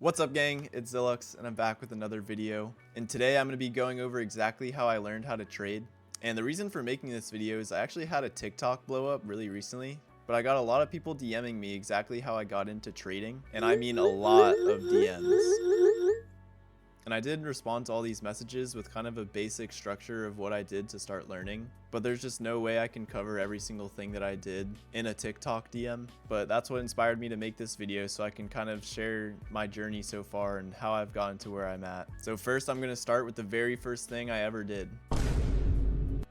What's up, gang? It's Zillux and I'm back with another video, and today I'm going to be going over exactly how I learned how to trade. And the reason for making this video is I actually had a TikTok blow up really recently, but I got a lot of people DMing me exactly how I got into trading, and I mean a lot of DMs. And I did respond to all these messages with kind of a basic structure of what I did to start learning, but there's just no way I can cover every single thing that I did in a TikTok DM. But that's what inspired me to make this video, so I can kind of share my journey so far and how I've gotten to where I'm at. So first, I'm going to start with the very first thing I ever did.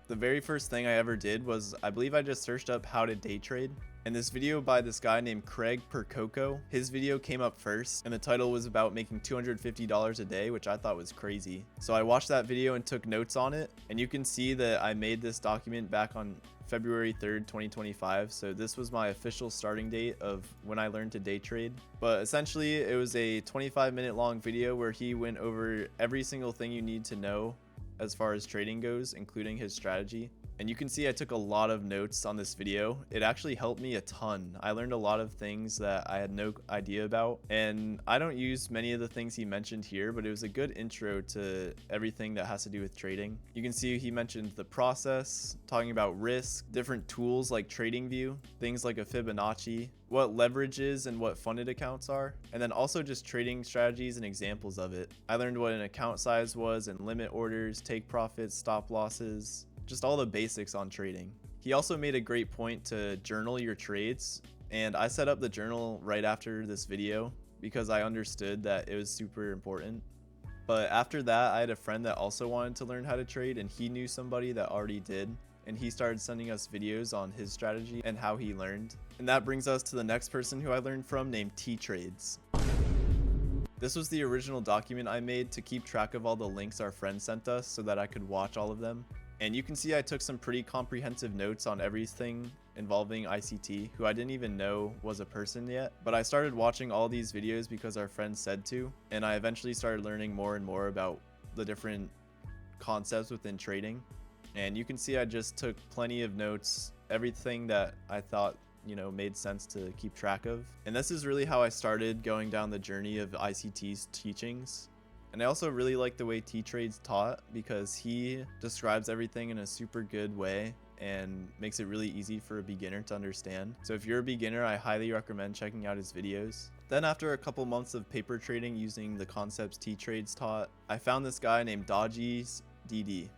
The very first thing I ever did was, I believe I just searched up how to day trade. And this video by this guy named Craig Percoco, his video came up first, and the title was about making $250 a day, which I thought was crazy. So I watched that video and took notes on it, and you can see that I made this document back on February 3rd, 2025. So this was my official starting date of when I learned to day trade. But essentially, it was a 25-minute long video where he went over every single thing you need to know as far as trading goes, including his strategy. And you can see I took a lot of notes on this video. It actually helped me a ton. I learned a lot of things that I had no idea about, and I don't use many of the things he mentioned here, but it was a good intro to everything that has to do with trading. You can see he mentioned the process, talking about risk, different tools like TradingView, things like a Fibonacci, what leverage is and what funded accounts are, and then also just trading strategies and examples of it. I learned what an account size was and limit orders, take profits, stop losses, just all the basics on trading. He also made a great point to journal your trades, and I set up the journal right after this video because I understood that it was super important. But after that, I had a friend that also wanted to learn how to trade, and he knew somebody that already did, and he started sending us videos on his strategy and how he learned. And that brings us to the next person who I learned from, named T-Trades. This was the original document I made to keep track of all the links our friend sent us so that I could watch all of them. And you can see I took some pretty comprehensive notes on everything involving ICT, who I didn't even know was a person yet. But I started watching all these videos because our friends said to, and I eventually started learning more and more about the different concepts within trading. And you can see I just took plenty of notes, everything that I thought, made sense to keep track of. And this is really how I started going down the journey of ICT's teachings. And I also really like the way T-Trades taught because he describes everything in a super good way and makes it really easy for a beginner to understand. So if you're a beginner, I highly recommend checking out his videos. Then after a couple months of paper trading using the concepts T-Trades taught, I found this guy named Dodgy's DD.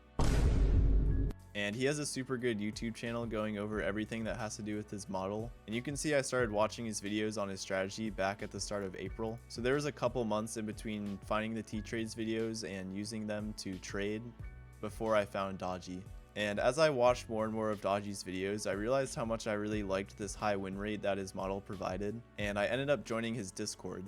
And he has a super good YouTube channel going over everything that has to do with his model. And you can see I started watching his videos on his strategy back at the start of April. So there was a couple months in between finding the T-Trades videos and using them to trade before I found Dodgy. And as I watched more and more of Dodgy's videos, I realized how much I really liked this high win rate that his model provided. And I ended up joining his Discord.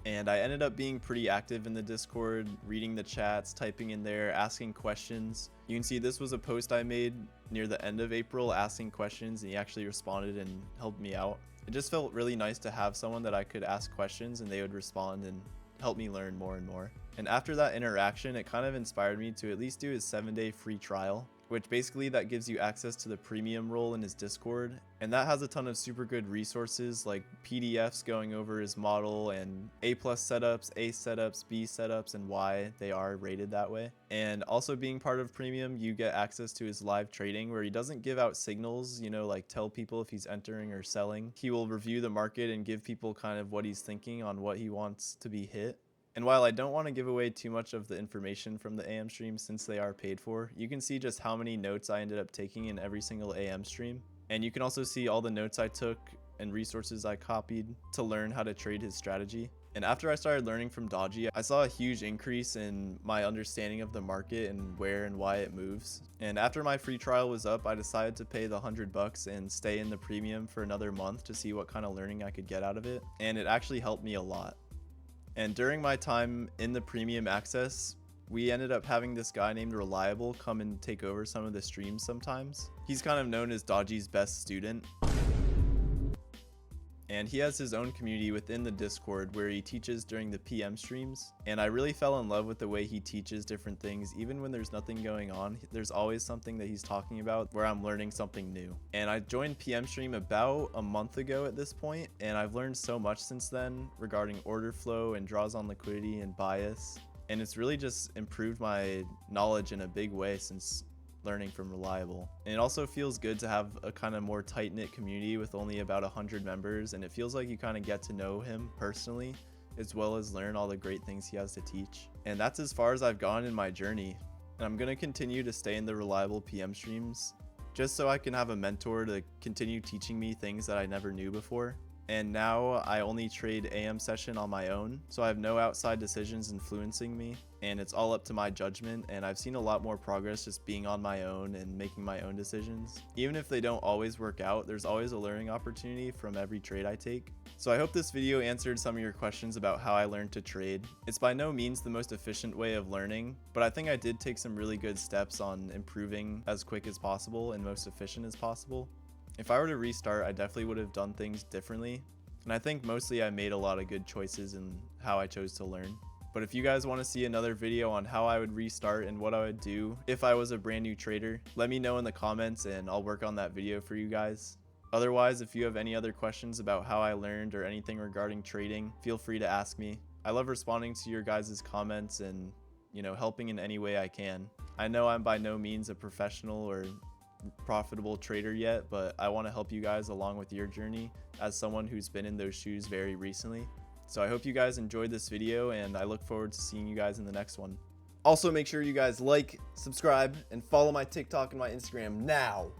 And I ended up being pretty active in the Discord, reading the chats, typing in there, asking questions. You can see this was a post I made near the end of April asking questions, and he actually responded and helped me out. It just felt really nice to have someone that I could ask questions and they would respond and help me learn more and more. And after that interaction, it kind of inspired me to at least do his 7-day free trial, which basically that gives you access to the premium role in his Discord. And that has a ton of super good resources like PDFs going over his model and A+ setups, A setups, B setups, and why they are rated that way. And also being part of premium, you get access to his live trading where he doesn't give out signals, like tell people if he's entering or selling. He will review the market and give people kind of what he's thinking on what he wants to be hit. And while I don't want to give away too much of the information from the AM stream since they are paid for, you can see just how many notes I ended up taking in every single AM stream. And you can also see all the notes I took and resources I copied to learn how to trade his strategy. And after I started learning from Dodgy, I saw a huge increase in my understanding of the market and where and why it moves. And after my free trial was up, I decided to pay the $100 and stay in the premium for another month to see what kind of learning I could get out of it. And it actually helped me a lot. And during my time in the premium access, we ended up having this guy named Reliable come and take over some of the streams sometimes. He's kind of known as Dodgy's best student. and he has his own community within the Discord where he teaches during the PM streams, and I really fell in love with the way he teaches different things. Even when there's nothing going on, there's always something that he's talking about where I'm learning something new. And I joined PM stream about a month ago at this point, and I've learned so much since then regarding order flow and draws on liquidity and bias, and it's really just improved my knowledge in a big way since learning from Reliable. And it also feels good to have a kind of more tight-knit community with only about 100 members, and it feels like you kind of get to know him personally as well as learn all the great things he has to teach. And that's as far as I've gone in my journey, and I'm going to continue to stay in the Reliable PM streams just so I can have a mentor to continue teaching me things that I never knew before. And now I only trade AM session on my own, so I have no outside decisions influencing me, and it's all up to my judgment. And I've seen a lot more progress just being on my own and making my own decisions. Even if they don't always work out, there's always a learning opportunity from every trade I take. So I hope this video answered some of your questions about how I learned to trade. It's by no means the most efficient way of learning, but I think I did take some really good steps on improving as quick as possible and most efficient as possible. If I were to restart, I definitely would have done things differently, and I think mostly I made a lot of good choices in how I chose to learn. But if you guys want to see another video on how I would restart and what I would do if I was a brand new trader, let me know in the comments and I'll work on that video for you guys. Otherwise, if you have any other questions about how I learned or anything regarding trading, feel free to ask me. I love responding to your guys' comments and, helping in any way I can. I know I'm by no means a professional or profitable trader yet, but I want to help you guys along with your journey as someone who's been in those shoes very recently. So I hope you guys enjoyed this video, and I look forward to seeing you guys in the next one. Also, make sure you guys like, subscribe, and follow my TikTok and my Instagram now.